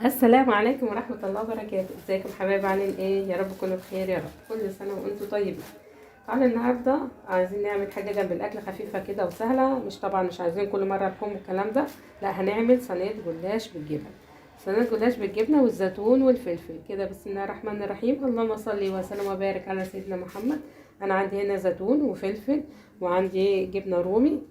السلام عليكم ورحمة الله وبركاته. ازيكم حبايبي؟ عاملين ايه؟ يا رب تكونوا بخير يا رب. كل سنة وانتم طيبين. تعالوا النهاردة عايزين نعمل حاجة جنب الاكل خفيفة كده وسهلة. مش عايزين كل مرة لحوم والكلام ده، لا هنعمل صينية جلاش بالجبن. صينية جلاش بالجبنة والزيتون والفلفل كده. بسم الله الرحمن الرحيم. اللهم صل وسلم وبارك على سيدنا محمد. انا عندي هنا زيتون وفلفل وعندي جبنة رومي.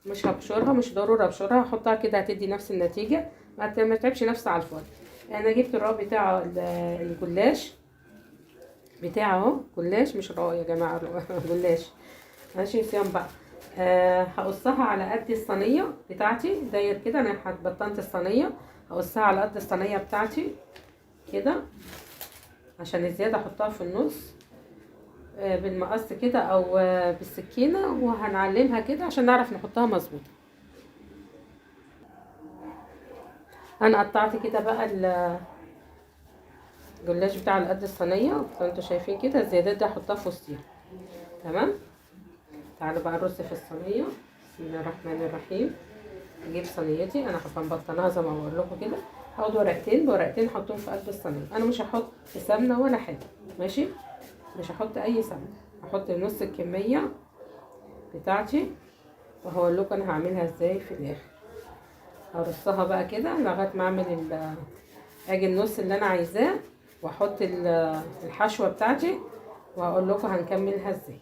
مش هبشرها، مش ضروري ابشرها، هحطها كده هتدي نفس النتيجة. ما تعبش نفسي على الفاضي. انا جبت الرق بتاع الجلاش بتاعه اهو. جلاش مش رق يا جماعه، جلاش. ماشي صيام بقى. هقصها على قد الصينيه بتاعتي داير كده. انا بطنت الصينيه، هقصها على قد الصينيه بتاعتي كده عشان الزياده احطها في النص. بالمقص كده او بالسكينه، وهنعلمها كده عشان نعرف نحطها مظبوطه. انا قطعت كده بقى الجلاش بتاع على قد الصينيه زي ما انتوا شايفين كده. الزيادات دي هحطها في وسطيها. تمام. تعالوا بقى نرص في الصينيه. بسم الله الرحمن الرحيم. اجيب صينيتي، انا هبقى مبطناها زي ما بقول لكم كده. هاخد ورقتين بورقتين احطهم في قلب الصينيه. انا مش هحط سمنه ولا حاجه، ماشي؟ مش هحط اي سمنه، هحط نص الكميه بتاعتي. وهقول لكم انا هعملها ازاي في الاخر. هرصها بقى كده لغايه ما اعمل اجي النص اللي انا عايزاه، واحط الحشوه بتاعتي، وهقول لكم هنكملها ازاي.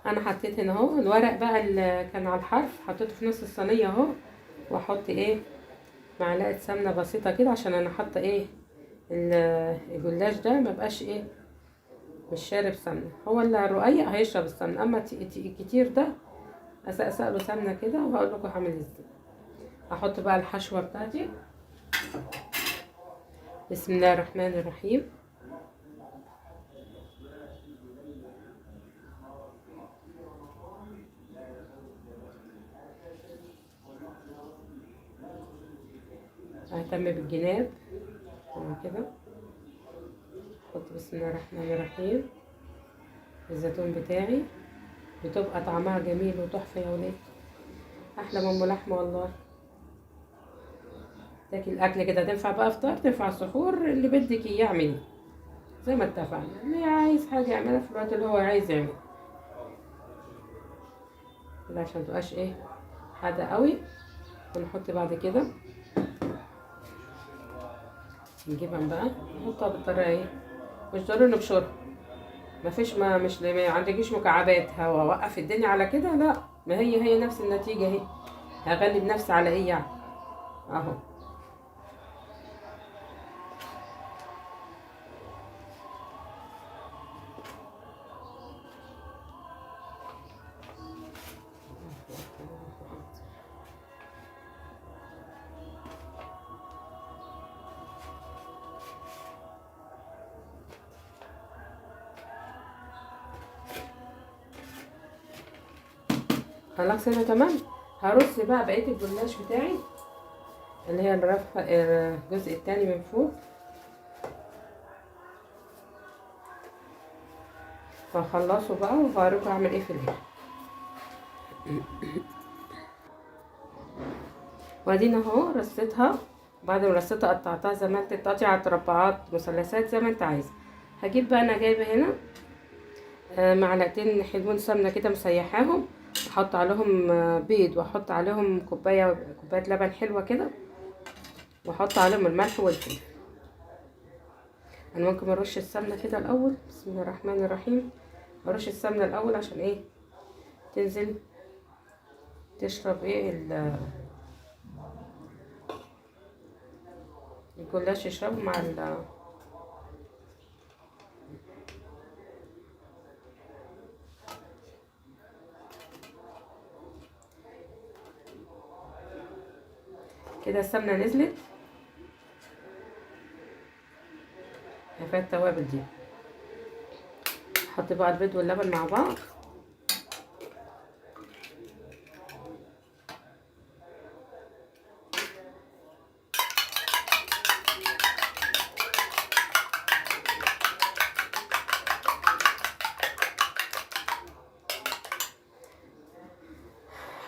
انا حطيت هنا اهو الورق بقى اللي كان على الحرف، حطيته في نص الصينيه اهو. واحط ايه؟ معلقه سمنه بسيطه كده، عشان انا حاطه ايه الجلاش ده مبقاش ايه، مش شارب سمنه. هو اللي الرقيق هيشرب السمنه، اما الكتير ده اسقسق له سمنه كده. وهقول لكم هعمل ازاي. احط بقى الحشوه بتاعتي. بسم الله الرحمن الرحيم. اهتم بالجناب كده. احط بسم الله الرحمن الرحيم الزيتون بتاعي. بتبقى طعمها جميل وتحفه يا ولاد، احلى من ام لحمه والله. تاكل اكل كده، تنفع بقى افطار، تنفع سحور، اللي بدك اياه اعملي زي ما اتفقنا. اللي عايز حاجه يعملها في الوقت اللي هو عايز يعمل كده، عشان متبقاش ايه حادة قوي. ونحط بعد كده الجبن بقى، نحطها بالطريقه ايه. مش ضروري نبشرها، مفيش ما عندكيش مكعبات هوقف الدنيا على كده، لا. ما هي نفس النتيجه اهي. هغلب نفسي على ايه يعني؟ اهو. خلاص هنا تمام. هرص بقى بقيه الجلاش بتاعي، اللي هي الجزء التاني من فوق. فهخلصه بقى وهوريكم اعمل ايه في الاخر. وادينا اهو رصيتها. بعد ما رصيتها قطعتها زي ما انت تقطعي مربعات مثلثات زي ما انت عايزه. هجيب بقى، انا جايبه هنا معلقتين حلوين سمنه كده مسيحاهم. احط عليهم بيض، واحط عليهم كوبايه لبن حلوه كده، واحط عليهم الملح والفلفل. انا ممكن ارش السمنه كده الاول. بسم الله الرحمن الرحيم. ارش السمنه الاول عشان ايه؟ تنزل تشرب ايه الجلاش يشرب مع كده السمنه نزلت. فيها التوابل دي. احط بقى البيض واللبن مع بعض.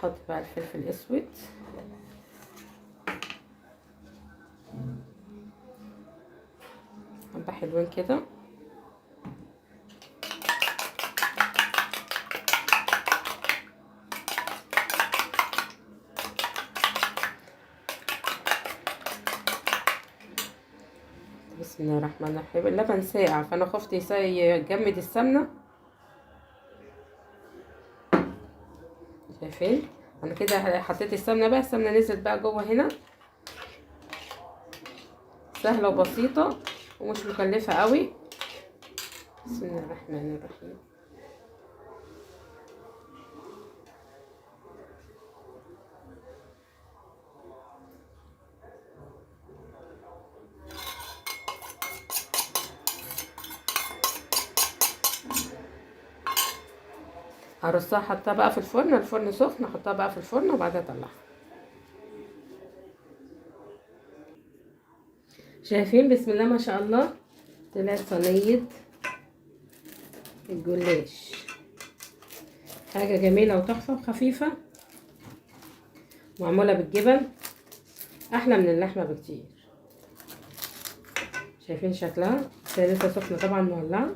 احط بقى الفلفل الاسود، حبه حلوين كده. بسم الله الرحمن الرحيم. اللبن ساقع فانا خفت يجمد السمنه. شايفين انا كده حطيت السمنه بقى، السمنه نزلت بقى جوه هنا. سهله وبسيطه ومش مكلفه قوي. بسم الله الرحمن الرحيم. هرصها حطها بقى في الفرن، الفرن سخن، احطها بقى في الفرن وبعدها اطلعها. شايفين بسم الله ما شاء الله طلعت صينيه الجلاش، حاجه جميله وتحفه وخفيفه معموله بالجبن، احلى من اللحمه بكتير. شايفين شكلها هي لسه سخنه طبعا مولعه.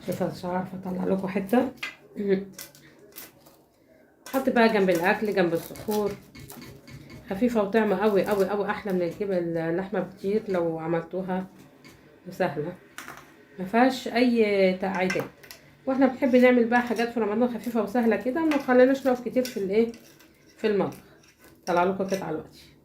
شايفه مش عارفه اطلع لكم حته. حط بقى جنب الاكل، جنب السحور، خفيفه وطعمه قوي قوي قوي، احلى من الجبن اللحمه بكتير لو عملتوها، وسهله ما فيهاش اي تعقيدات. واحنا بنحب نعمل بقى حاجات في رمضان خفيفه وسهله كده، ما تخليناش نقف كتير في الايه في المطبخ. طلع لكم قطعه دلوقتي.